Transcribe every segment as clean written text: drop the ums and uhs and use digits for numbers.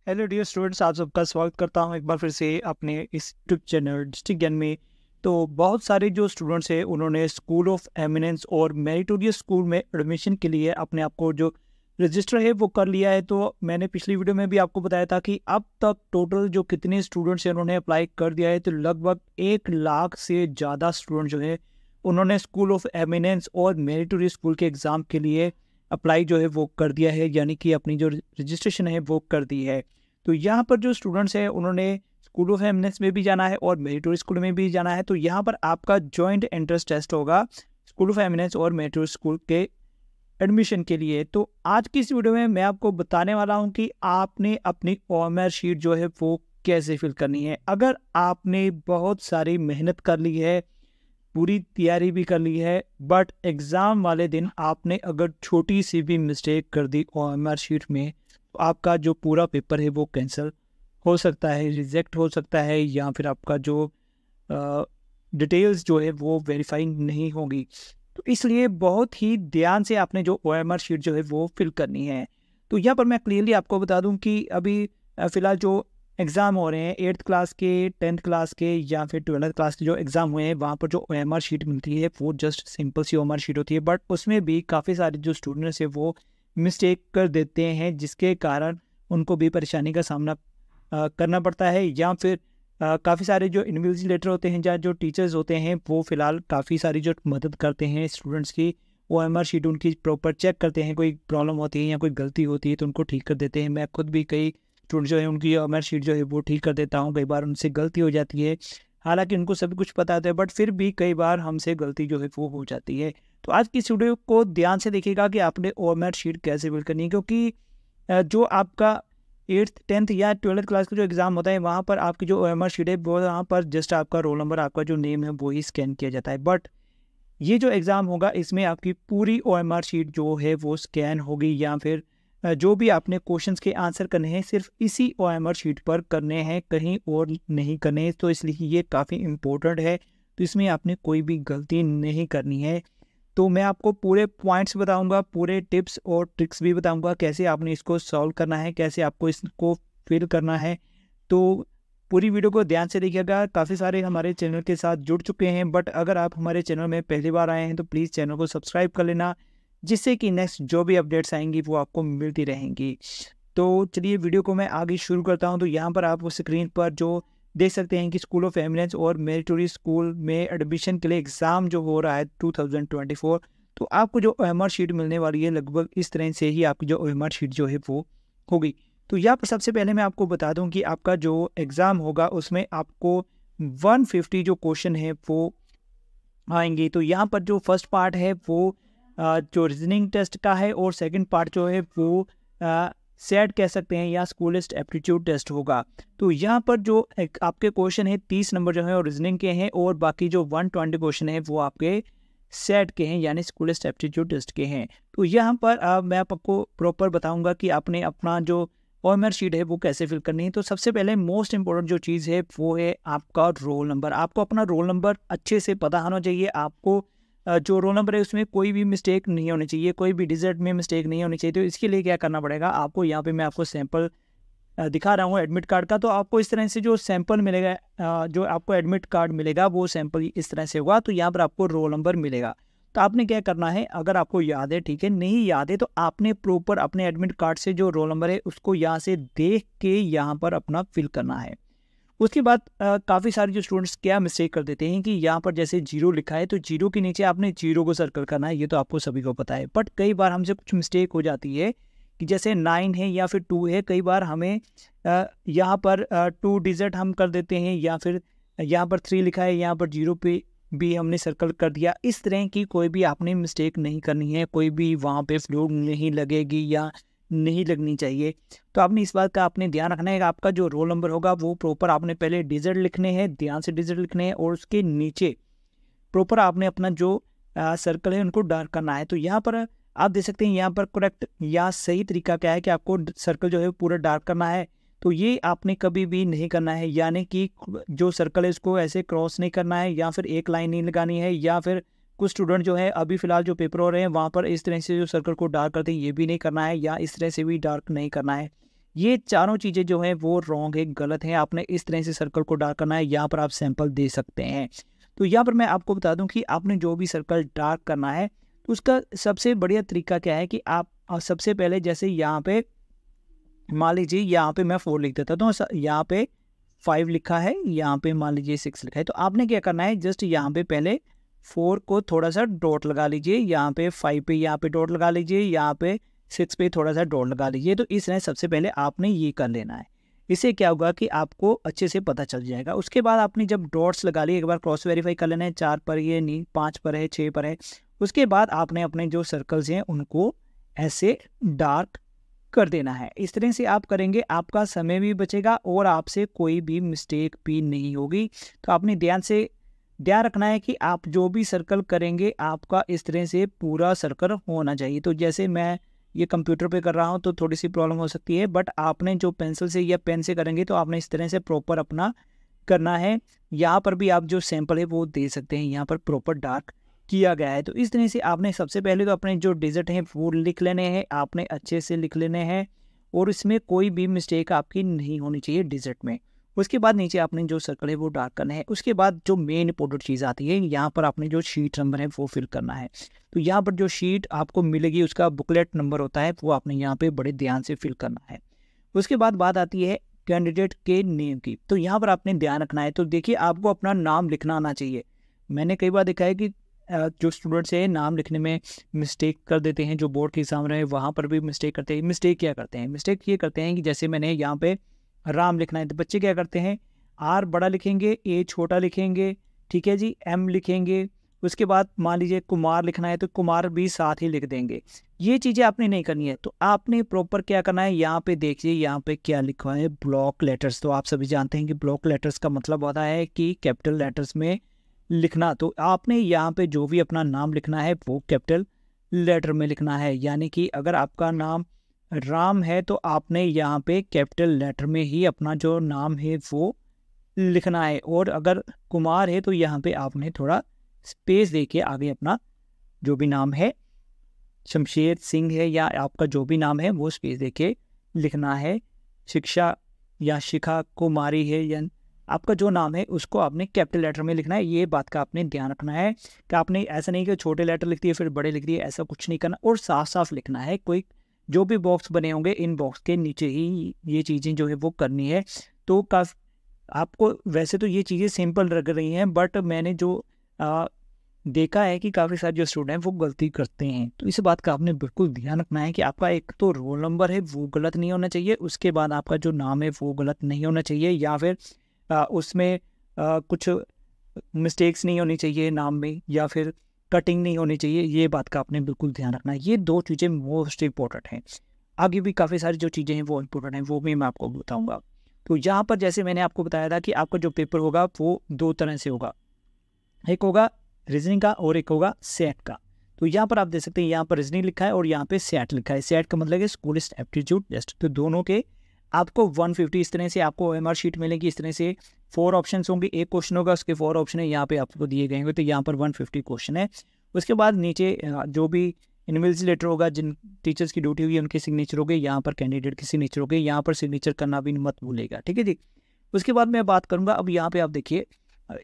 Hello dear students, आप सबका स्वागत करता हूं एक बार फिर से अपने इस यूट्यूब चैनल डिस्ट्रिक्ट ज्ञान में। तो बहुत सारे जो स्टूडेंट्स हैं उन्होंने स्कूल ऑफ एमिनेंस और मेरिटोरियस स्कूल में एडमिशन के लिए अपने आप को जो रजिस्टर है वो कर लिया है। तो मैंने पिछली वीडियो में भी आपको बताया था कि अब तक टोटल जो कितने स्टूडेंट्स हैं उन्होंने अप्लाई कर दिया है। तो लगभग 1 लाख से ज़्यादा स्टूडेंट जो है उन्होंने स्कूल ऑफ एमिनेंस और मेरिटोरियस स्कूल के एग्ज़ाम के लिए अप्लाई जो है वो कर दिया है, यानी कि अपनी जो रजिस्ट्रेशन है वो कर दी है। तो यहाँ पर जो स्टूडेंट्स हैं उन्होंने स्कूल ऑफ एमिनेंस में भी जाना है और मेरिटोरियस स्कूल में भी जाना है। तो यहाँ पर आपका जॉइंट एंट्रेंस टेस्ट होगा स्कूल ऑफ एमिनेंस और मेरिटोरियस स्कूल के एडमिशन के लिए। तो आज की इस वीडियो में मैं आपको बताने वाला हूँ कि आपने अपनी ओएमआर शीट जो है वो कैसे फिल करनी है। अगर आपने बहुत सारी मेहनत कर ली है, पूरी तैयारी भी कर ली है, बट एग्ज़ाम वाले दिन आपने अगर छोटी सी भी मिस्टेक कर दी ओएमआर शीट में, तो आपका जो पूरा पेपर है वो कैंसिल हो सकता है, रिजेक्ट हो सकता है, या फिर आपका जो डिटेल्स जो है वो वेरीफाई नहीं होगी। तो इसलिए बहुत ही ध्यान से आपने जो ओएमआर शीट जो है वो फिल करनी है। तो यहाँ पर मैं क्लियरली आपको बता दूं कि अभी फ़िलहाल जो एग्ज़ाम हो रहे हैं 8th क्लास के, 10th क्लास के या फिर 12th क्लास के जो एग्ज़ाम हुए हैं, वहाँ पर जो ओएमआर शीट मिलती है वो जस्ट सिंपल सी ओएमआर शीट होती है। बट उसमें भी काफ़ी सारे जो स्टूडेंट्स हैं वो मिस्टेक कर देते हैं, जिसके कारण उनको भी परेशानी का सामना करना पड़ता है। या फिर काफ़ी सारे जो इन्विजिलेटर होते हैं या जो टीचर्स होते हैं वो फ़िलहाल काफ़ी सारी जो मदद करते हैं स्टूडेंट्स की, ओएमआर शीट उनकी प्रॉपर चेक करते हैं। कोई प्रॉब्लम होती है या कोई गलती होती है तो उनको ठीक कर देते हैं। मैं खुद भी कई स्टूडेंट जो है उनकी ओएमआर शीट जो है वो ठीक कर देता हूँ। कई बार उनसे गलती हो जाती है, हालांकि उनको सभी कुछ पता होता है, बट फिर भी कई बार हमसे गलती जो है वो हो जाती है। तो आज की इस वीडियो को ध्यान से देखिएगा कि आपने ओएमआर शीट कैसे फिल करनी है, क्योंकि जो आपका 8th 10th या 12th क्लास का जो एग्ज़ाम होता है वहाँ पर आपकी जो ओएमआर शीट है वो वहाँ पर जस्ट आपका रोल नंबर, आपका जो नेम है वो ही स्कैन किया जाता है। बट ये जो एग्ज़ाम होगा इसमें आपकी पूरी ओएमआर शीट जो है वो स्कैन होगी, या फिर जो भी आपने क्वेश्चंस के आंसर करने हैं सिर्फ इसी ओएमआर शीट पर करने हैं, कहीं और नहीं करने हैं। तो इसलिए ये काफ़ी इम्पोर्टेंट है। तो इसमें आपने कोई भी गलती नहीं करनी है। तो मैं आपको पूरे पॉइंट्स बताऊंगा, पूरे टिप्स और ट्रिक्स भी बताऊंगा कैसे आपने इसको सॉल्व करना है, कैसे आपको इसको फिल करना है। तो पूरी वीडियो को ध्यान से देखिएगा। काफ़ी सारे हमारे चैनल के साथ जुड़ चुके हैं, बट अगर आप हमारे चैनल में पहली बार आए हैं तो प्लीज़ चैनल को सब्सक्राइब कर लेना, जिससे कि नेक्स्ट जो भी अपडेट्स आएंगी वो आपको मिलती रहेंगी। तो चलिए वीडियो को मैं आगे शुरू करता हूं। तो यहाँ पर आप स्क्रीन पर जो देख सकते हैं कि स्कूल ऑफ एमिनेंस और मेरिटोरियस स्कूल में एडमिशन के लिए एग्ज़ाम जो हो रहा है 2024, तो आपको जो ओएमआर शीट मिलने वाली है लगभग इस तरह से ही आपकी जो ओएमआर शीट जो है वो होगी। तो यहाँ पर सबसे पहले मैं आपको बता दूं कि आपका जो एग्ज़ाम होगा उसमें आपको 150 जो क्वेश्चन है वो आएंगे। तो यहाँ पर जो फर्स्ट पार्ट है वो जो रीजनिंग टेस्ट का है, और सेकंड पार्ट जो है वो सेट कह सकते हैं या स्कूलिस्ट एप्टीट्यूड टेस्ट होगा। तो यहाँ पर जो आपके क्वेश्चन है 30 नंबर जो है और रीजनिंग के हैं, और बाकी जो 120 क्वेश्चन है वो आपके सेट के हैं यानी स्कूलिस्ट एप्टीट्यूड टेस्ट के हैं। तो यहाँ पर मैं आपको प्रॉपर बताऊंगा कि आपने अपना जो ओएमआर शीट है वो कैसे फिल करनी है। तो सबसे पहले मोस्ट इंपॉर्टेंट जो चीज़ है वो है आपका रोल नंबर। आपको अपना रोल नंबर अच्छे से पता होना चाहिए। आपको जो रोल नंबर है उसमें कोई भी मिस्टेक नहीं होनी चाहिए, कोई भी डिजिट में मिस्टेक नहीं होनी चाहिए। तो इसके लिए क्या करना पड़ेगा आपको, यहाँ पे मैं आपको सैंपल दिखा रहा हूँ एडमिट कार्ड का। तो आपको इस तरह से जो सैंपल मिलेगा, जो आपको एडमिट कार्ड मिलेगा वो सैंपल इस तरह से होगा। तो यहाँ पर आपको रोल नंबर मिलेगा। तो आपने क्या करना है, अगर आपको याद है ठीक है, नहीं याद है तो आपने प्रॉपर अपने एडमिट कार्ड से जो रोल नंबर है उसको यहाँ से देख के यहाँ पर अपना फिल करना है। उसके बाद काफ़ी सारे जो स्टूडेंट्स क्या मिस्टेक कर देते हैं कि यहाँ पर जैसे 0 लिखा है तो 0 के नीचे आपने 0 को सर्कल करना है, ये तो आपको सभी को पता है। बट कई बार हमसे कुछ मिस्टेक हो जाती है कि जैसे 9 है या फिर 2 है, कई बार हमें यहाँ पर 2 डिजिट हम कर देते हैं, या फिर यहाँ पर 3 लिखा है यहाँ पर 0 पे भी हमने सर्कल कर दिया। इस तरह की कोई भी आपने मिस्टेक नहीं करनी है, कोई भी वहाँ पे फ्लूक नहीं लगेगी या नहीं लगनी चाहिए। तो आपने इस बात का आपने ध्यान रखना है कि आपका जो रोल नंबर होगा वो प्रॉपर आपने पहले डिजिट लिखने हैं, ध्यान से डिजिट लिखने हैं, और उसके नीचे प्रॉपर आपने अपना जो सर्कल है उनको डार्क करना है। तो यहाँ पर आप देख सकते हैं यहाँ पर करेक्ट या सही तरीका क्या है कि आपको सर्कल जो है पूरा डार्क करना है। तो ये आपने कभी भी नहीं करना है, यानी कि जो सर्कल है उसको ऐसे क्रॉस नहीं करना है, या फिर एक लाइन नहीं लगानी है, या फिर कुछ स्टूडेंट जो है अभी फ़िलहाल जो पेपर हो रहे हैं वहाँ पर इस तरह से जो सर्कल को डार्क करते हैं ये भी नहीं करना है, या इस तरह से भी डार्क नहीं करना है। ये चारों चीज़ें जो हैं वो रॉन्ग है, गलत है। आपने इस तरह से सर्कल को डार्क करना है। यहाँ पर आप सैंपल दे सकते हैं। तो यहाँ पर मैं आपको बता दूं कि आपने जो भी सर्कल डार्क करना है तो उसका सबसे बढ़िया तरीका क्या है कि आप सबसे पहले जैसे यहाँ पे मान लीजिए यहाँ पे मैं 4 लिख देता हूँ, तो यहाँ पे 5 लिखा है, यहाँ पे मान लीजिए 6 लिखा है। तो आपने क्या करना है, जस्ट यहाँ पे पहले 4 को थोड़ा सा डॉट लगा लीजिए, यहाँ पे 5 पे यहाँ पे डॉट लगा लीजिए, यहाँ पे 6 पे थोड़ा सा डॉट लगा लीजिए। तो इस तरह सबसे पहले आपने ये कर लेना है। इससे क्या होगा कि आपको अच्छे से पता चल जाएगा। उसके बाद आपने जब डॉट्स लगा लिए, एक बार क्रॉस वेरीफाई कर लेना है, 4 पर ये नहीं, 5 पर है, 6 पर है। उसके बाद आपने अपने जो सर्कल्स हैं उनको ऐसे डार्क कर देना है। इस तरह से आप करेंगे, आपका समय भी बचेगा और आपसे कोई भी मिस्टेक भी नहीं होगी। तो आपने ध्यान रखना है कि आप जो भी सर्कल करेंगे आपका इस तरह से पूरा सर्कल होना चाहिए। तो जैसे मैं ये कंप्यूटर पे कर रहा हूँ तो थोड़ी सी प्रॉब्लम हो सकती है, बट आपने जो पेंसिल से या पेन से करेंगे तो आपने इस तरह से प्रॉपर अपना करना है। यहाँ पर भी आप जो सैंपल है वो दे सकते हैं, यहाँ पर प्रॉपर डार्क किया गया है। तो इस तरह से आपने सबसे पहले तो अपने जो डिजिट हैं वो लिख लेने हैं, आपने अच्छे से लिख लेने हैं और इसमें कोई भी मिस्टेक आपकी नहीं होनी चाहिए डिजिट में। उसके बाद नीचे आपने जो सर्कल है वो डार्क करना है। उसके बाद जो मेन इंपॉर्टेंट चीज़ आती है, यहाँ पर आपने जो शीट नंबर है वो फिल करना है। तो यहाँ पर जो शीट आपको मिलेगी उसका बुकलेट नंबर होता है, वो आपने यहाँ पे बड़े ध्यान से फिल करना है। उसके बाद बात आती है कैंडिडेट के नेम की। तो यहाँ पर आपने ध्यान रखना है। तो देखिए, आपको अपना नाम लिखना आना चाहिए। मैंने कई बार देखा है कि जो स्टूडेंट्स हैं नाम लिखने में मिस्टेक कर देते हैं, जो बोर्ड के एग्जाम रहे वहाँ पर भी मिस्टेक करते हैं। मिस्टेक क्या करते हैं, मिस्टेक ये करते हैं कि जैसे मैंने यहाँ पे राम लिखना है तो बच्चे क्या करते हैं, आर बड़ा लिखेंगे, ए छोटा लिखेंगे, ठीक है जी, एम लिखेंगे। उसके बाद मान लीजिए कुमार लिखना है तो कुमार भी साथ ही लिख देंगे। ये चीज़ें आपने नहीं करनी है। तो आपने प्रॉपर क्या करना है, यहाँ पे देखिए यहाँ पे क्या लिखा है, ब्लॉक लेटर्स। तो आप सभी जानते हैं कि ब्लॉक लेटर्स का मतलब होता है कि कैपिटल लेटर्स में लिखना। तो आपने यहाँ पे जो भी अपना नाम लिखना है वो कैपिटल लेटर में लिखना है। यानी कि अगर आपका नाम राम है तो आपने यहाँ पे कैपिटल लेटर में ही अपना जो नाम है वो लिखना है। और अगर कुमार है तो यहाँ पे आपने थोड़ा स्पेस देके आगे अपना जो भी नाम है, शमशेर सिंह है या आपका जो भी नाम है वो स्पेस देके लिखना है। शिक्षा या शिखा कुमारी है या आपका जो नाम है उसको आपने कैपिटल लेटर में लिखना है। ये बात का आपने ध्यान रखना है कि आपने ऐसा नहीं कि छोटे लेटर लिख दिए फिर बड़े लिख दिए, ऐसा कुछ नहीं करना। और साफ साफ लिखना है। कोई जो भी बॉक्स बने होंगे इन बॉक्स के नीचे ही ये चीज़ें जो है वो करनी है। तो काफ़ी आपको वैसे तो ये चीज़ें सिंपल लग रही हैं, बट मैंने जो देखा है कि काफ़ी सारे जो स्टूडेंट हैं वो गलती करते हैं। तो इस बात का आपने बिल्कुल ध्यान रखना है कि आपका एक तो रोल नंबर है वो गलत नहीं होना चाहिए, उसके बाद आपका जो नाम है वो गलत नहीं होना चाहिए, या फिर उसमें कुछ मिस्टेक्स नहीं होनी चाहिए नाम में, या फिर कटिंग नहीं होनी चाहिए। ये बात का आपने बिल्कुल ध्यान रखना है। ये 2 चीज़ें मोस्ट इंपॉर्टेंट हैं। आगे भी काफ़ी सारी जो चीज़ें हैं वो इंपॉर्टेंट हैं, वो भी मैं आपको बताऊँगा। तो यहाँ पर जैसे मैंने आपको बताया था कि आपका जो पेपर होगा वो 2 तरह से होगा, एक होगा रीजनिंग का और एक होगा सेट का। तो यहाँ पर आप देख सकते हैं, यहाँ पर रीजनिंग लिखा है और यहाँ पे सेट लिखा है। सेट का मतलब है स्कूलिस्ट एप्टीट्यूड टेस्ट। तो दोनों के आपको 150 इस तरह से आपको OMR शीट मिलेगी। इस तरह से 4 ऑप्शंस होंगे, एक क्वेश्चन होगा उसके 4 ऑप्शन है, यहाँ पे आपको दिए गए होंगे। तो यहाँ पर 150 क्वेश्चन है। उसके बाद नीचे जो भी इन्विजिलेटर होगा, जिन टीचर्स की ड्यूटी होगी उनके सिग्नेचर हो गए, यहाँ पर कैंडिडेट के सिग्नेचर हो गए, यहाँ पर सिग्नेचर करना भी मत भूलेगा, ठीक है जी। उसके बाद मैं बात करूँगा, अब यहाँ पे आप देखिए,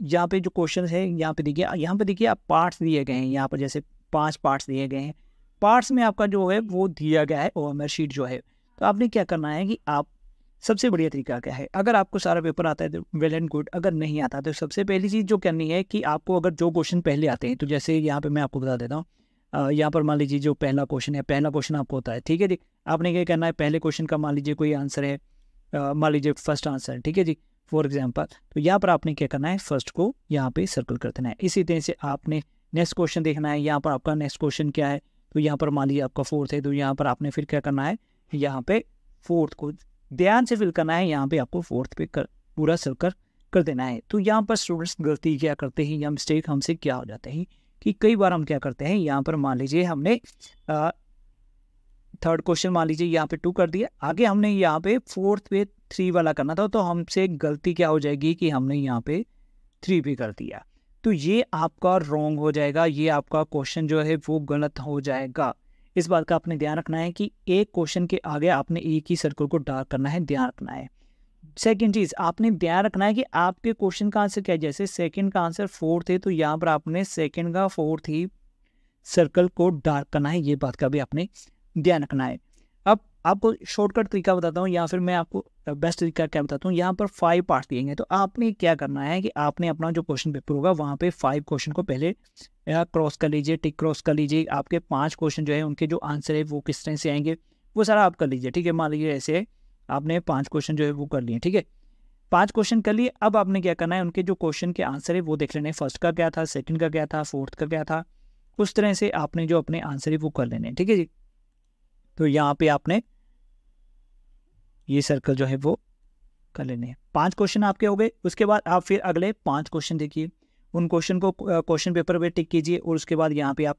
यहाँ पे जो क्वेश्चन है यहाँ पे देखिए आप पार्ट्स दिए गए हैं। यहाँ पर जैसे 5 पार्ट्स दिए गए हैं। पार्ट्स में आपका जो है वो दिया गया है OMR शीट जो है। तो आपने क्या करना है कि आप सबसे बढ़िया तरीका क्या है, अगर आपको सारा पेपर आता है तो वेल एंड गुड, अगर नहीं आता तो सबसे पहली चीज़ जो करनी है कि आपको अगर जो क्वेश्चन पहले आते हैं, तो जैसे यहाँ पे मैं आपको बता देता हूँ, यहाँ पर मान लीजिए जो पहला क्वेश्चन है, पहला क्वेश्चन आपको होता है, ठीक है जी। आपने क्या करना है, पहले क्वेश्चन का मान लीजिए कोई आंसर है, मान लीजिए फर्स्ट आंसर, ठीक है जी, फॉर एग्जाम्पल। तो यहाँ पर आपने क्या करना है, फर्स्ट को यहाँ पे सर्कल कर देना है। इसी तरह से आपने नेक्स्ट क्वेश्चन देखना है, यहाँ पर आपका नेक्स्ट क्वेश्चन क्या है, तो यहाँ पर मान लीजिए आपका 4th है, तो यहाँ पर आपने फिर क्या करना है, यहाँ पे 4th को ध्यान से फिल करना है। यहाँ पे आपको 4th पे पूरा सर्कल कर देना है। तो यहाँ पर स्टूडेंट्स गलती क्या करते हैं या मिस्टेक हमसे क्या हो जाते हैं कि कई बार हम क्या करते हैं, यहाँ पर मान लीजिए हमने 3rd क्वेश्चन मान लीजिए यहाँ पे 2 कर दिया, आगे हमने यहाँ पे 4th पे 3 वाला करना था, तो हमसे गलती क्या हो जाएगी कि हमने यहाँ पे 3 पे कर दिया। तो ये आपका रॉन्ग हो जाएगा, ये आपका क्वेश्चन जो है वो गलत हो जाएगा। इस बात का आपने ध्यान रखना है कि एक क्वेश्चन के आगे आपने एक ही सर्कल को डार्क करना है, ध्यान रखना है। सेकंड चीज़ आपने ध्यान रखना है कि आपके क्वेश्चन का आंसर क्या है। जैसे सेकंड का आंसर 4th है, तो यहाँ पर आपने सेकंड का 4th ही सर्कल को डार्क करना है, ये बात का भी आपने ध्यान रखना है। अब आपको शॉर्टकट तरीका बताता हूँ या फिर मैं आपको बेस्ट तरीका क्या बताता हूँ। यहाँ पर 5 पार्ट दिए हैं, तो आपने क्या करना है कि आपने अपना जो क्वेश्चन पेपर होगा वहाँ पे 5 क्वेश्चन को पहले क्रॉस कर लीजिए, टिक क्रॉस कर लीजिए। आपके 5 क्वेश्चन जो है उनके जो आंसर है वो किस तरह से आएंगे वो सारा आप कर लीजिए, ठीक है। मान लीजिए ऐसे आपने 5 क्वेश्चन जो है वो कर लिए, ठीक है। 5 क्वेश्चन कर लिए। अब आपने क्या करना है, उनके जो क्वेश्चन के आंसर है वो देख लेने, फर्स्ट का क्या था, सेकंड का क्या था, 4th का क्या था, उस तरह से आपने जो अपने आंसर है वो कर लेने, ठीक है जी। तो यहाँ पे आपने ये सर्कल जो है वो कर लेने हैं। 5 क्वेश्चन आपके हो गए। उसके बाद आप फिर अगले 5 क्वेश्चन देखिए, उन क्वेश्चन को क्वेश्चन पेपर पे टिक कीजिए और उसके बाद यहाँ पे आप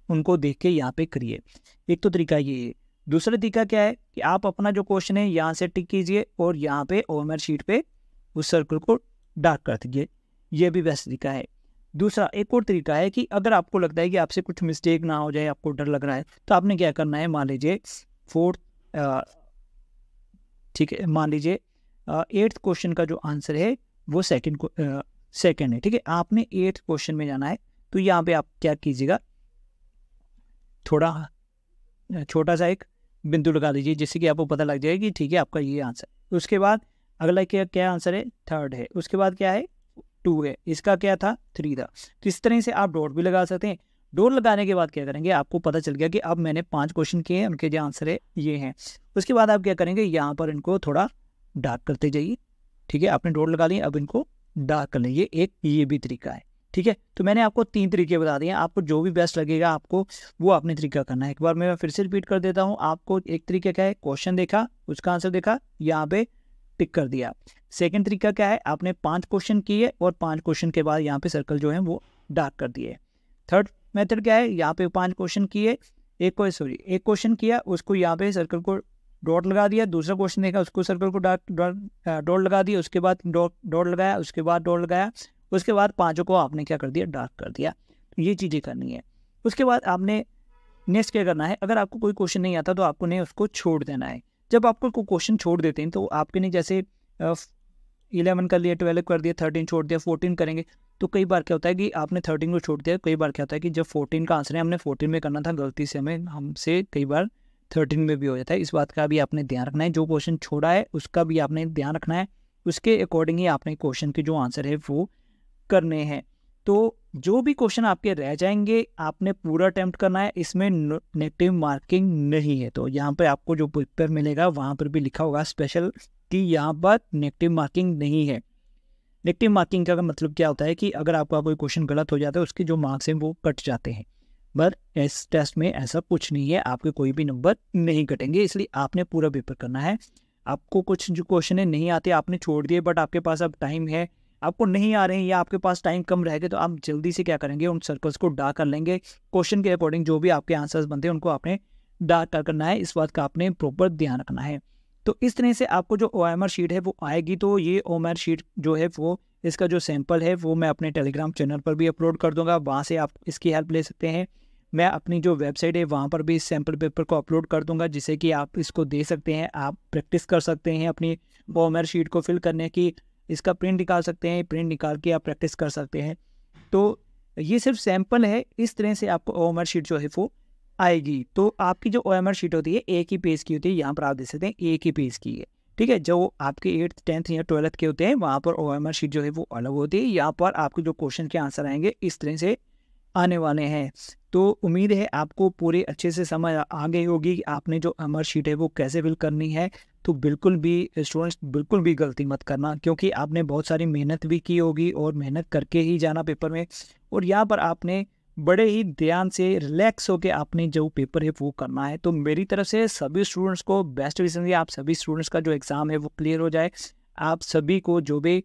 उनको देख के यहाँ पे करिए। एक तो तरीका ये है। दूसरा तरीका क्या है कि आप अपना जो क्वेश्चन है यहाँ से टिक कीजिए और यहाँ पे ओएमआर शीट पे उस सर्कल को डार्क कर दीजिए, ये भी बेस्ट तरीका है। दूसरा एक और तरीका है कि अगर आपको लगता है कि आपसे कुछ मिस्टेक ना हो जाए, आपको डर लग रहा है, तो आपने क्या करना है, मान लीजिए 4th ठीक है, मान लीजिए 8th क्वेश्चन का जो आंसर है वो सेकंड है, ठीक है। आपने 8th क्वेश्चन में जाना है, तो यहाँ पे आप क्या कीजिएगा, थोड़ा छोटा सा एक बिंदु लगा दीजिए जिससे कि आपको पता लग जाए कि ठीक है आपका ये आंसर। उसके बाद अगला क्या आंसर है, 3rd है। उसके बाद क्या है, 2 है। इसका क्या था, 3 था। तो इस तरह से आप डॉट भी लगा सकते हैं। डॉट लगाने के बाद क्या करेंगे, आपको पता चल गया कि अब मैंने 5 क्वेश्चन किए हैं, उनके जो आंसर है ये हैं। उसके बाद आप क्या करेंगे, यहाँ पर इनको थोड़ा डार्क करते जाइए, ठीक है। आपने डॉट लगा लिए, अब इनको डार्क कर लीजिए। एक ये भी तरीका है, ठीक है। तो मैंने आपको 3 तरीके बता दिए, आपको जो भी बेस्ट लगेगा आपको वो आपने तरीका करना है। एक बार मैं फिर से रिपीट कर देता हूँ आपको। एक तरीका क्या है, क्वेश्चन देखा, उसका आंसर देखा, यहाँ पे टिक कर दिया। सेकंड तरीका क्या है, आपने 5 क्वेश्चन किए और 5 क्वेश्चन के बाद यहाँ पे सर्कल जो है वो डार्क कर दिए। थर्ड मेथड क्या है, यहाँ पे 5 क्वेश्चन किए, एक क्वेश्चन किया, उसको यहाँ पे सर्कल को डॉट लगा दिया। दूसरा क्वेश्चन देखा, उसको सर्कल को डॉट लगा दिया। उसके बाद डॉट लगाया, उसके बाद डॉट लगाया, उसके बाद 5 को आपने क्या कर दिया, डार्क कर दिया। तो ये चीज़ें करनी है। उसके बाद आपने नेक्स्ट क्या करना है, अगर आपको कोई क्वेश्चन नहीं आता तो आपको ने उसको छोड़ देना है। जब आपको कोई क्वेश्चन छोड़ देते हैं तो आपके ने जैसे 11 कर लिया, 12 कर दिया, 13 छोड़ दिया, 14 करेंगे, तो कई बार क्या होता है कि आपने 13 को छोड़ दिया। कई बार क्या होता है कि जब 14 का आंसर है हमने 14 में करना था, गलती से हमसे कई बार 13 में भी हो जाता है। इस बात का भी आपने ध्यान रखना है। जो क्वेश्चन छोड़ा है उसका भी आपने ध्यान रखना है, उसके अकॉर्डिंग ही आपने क्वेश्चन के जो आंसर है वो करने हैं। तो जो भी क्वेश्चन आपके रह जाएंगे आपने पूरा अटेम्प्ट करना है, इसमें नेगेटिव मार्किंग नहीं है। तो यहाँ पर आपको जो पेपर मिलेगा वहाँ पर भी लिखा होगा स्पेशल कि यहाँ पर नेगेटिव मार्किंग नहीं है। नेगेटिव मार्किंग का मतलब क्या होता है कि अगर आपका कोई क्वेश्चन गलत हो जाता है उसके जो मार्क्स हैं वो कट जाते हैं, बट इस टेस्ट में ऐसा कुछ नहीं है, आपके कोई भी नंबर नहीं कटेंगे। इसलिए आपने पूरा पेपर करना है। आपको कुछ जो क्वेश्चन है नहीं आते, आपने छोड़ दिए, बट आपके पास अब टाइम है, आपको नहीं आ रहे हैं या आपके पास टाइम कम रहेगा, तो आप जल्दी से क्या करेंगे, उन सर्कल्स को डार्क कर लेंगे। क्वेश्चन के अकॉर्डिंग जो भी आपके आंसर्स बनते हैं उनको आपने डार्क करना है। इस बात का आपने प्रॉपर ध्यान रखना है। तो इस तरह से आपको जो ओएमआर शीट है वो आएगी। तो ये ओएमआर शीट जो है वो इसका जो सैंपल है वो मैं अपने टेलीग्राम चैनल पर भी अपलोड कर दूंगा, वहाँ से आप इसकी हेल्प ले सकते हैं। मैं अपनी जो वेबसाइट है वहाँ पर भी इस सैम्पल पेपर को अपलोड कर दूंगा, जिससे कि आप इसको दे सकते हैं, आप प्रैक्टिस कर सकते हैं अपनी ओएमआर शीट को फिल करने की। इसका प्रिंट निकाल सकते हैं, प्रिंट निकाल के आप प्रैक्टिस कर सकते हैं। तो ये सिर्फ सैंपल है, इस तरह से आपको ओएमआर शीट जो है वो आएगी। तो आपकी जो ओएमआर शीट होती है एक ही पेज की होती है, यहाँ पर आप देख सकते हैं एक ही पेज की है, ठीक है। जो आपके 8th 10th या 12th के होते हैं वहाँ पर ओएमआर शीट जो है वो अलग होती है। यहाँ पर आपके जो क्वेश्चन के आंसर आएंगे इस तरह से आने वाले हैं। तो उम्मीद है आपको पूरे अच्छे से समझ आ गई होगी कि आपने जो ओएमआर शीट है वो कैसे फिल करनी है। तो बिल्कुल भी स्टूडेंट्स बिल्कुल भी गलती मत करना, क्योंकि आपने बहुत सारी मेहनत भी की होगी और मेहनत करके ही जाना पेपर में। और यहाँ पर आपने बड़े ही ध्यान से रिलैक्स होकर आपने जो पेपर है वो करना है। तो मेरी तरफ से सभी स्टूडेंट्स को बेस्ट विशेस है, आप सभी स्टूडेंट्स का जो एग्ज़ाम है वो क्लियर हो जाए। आप सभी को जो भी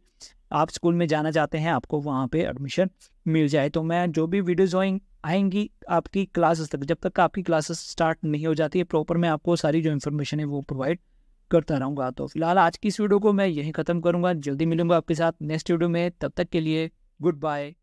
आप स्कूल में जाना चाहते हैं आपको वहाँ पे एडमिशन मिल जाए। तो मैं जो भी वीडियोज़ आएंगी आपकी क्लासेस तक, जब तक आपकी क्लासेस स्टार्ट नहीं हो जाती है प्रॉपर, मैं आपको सारी जो इन्फॉर्मेशन है वो प्रोवाइड करता रहूँगा। तो फिलहाल आज की इस वीडियो को मैं यहीं ख़त्म करूँगा, जल्दी मिलूँगा आपके साथ नेक्स्ट वीडियो में। तब तक के लिए गुड बाय।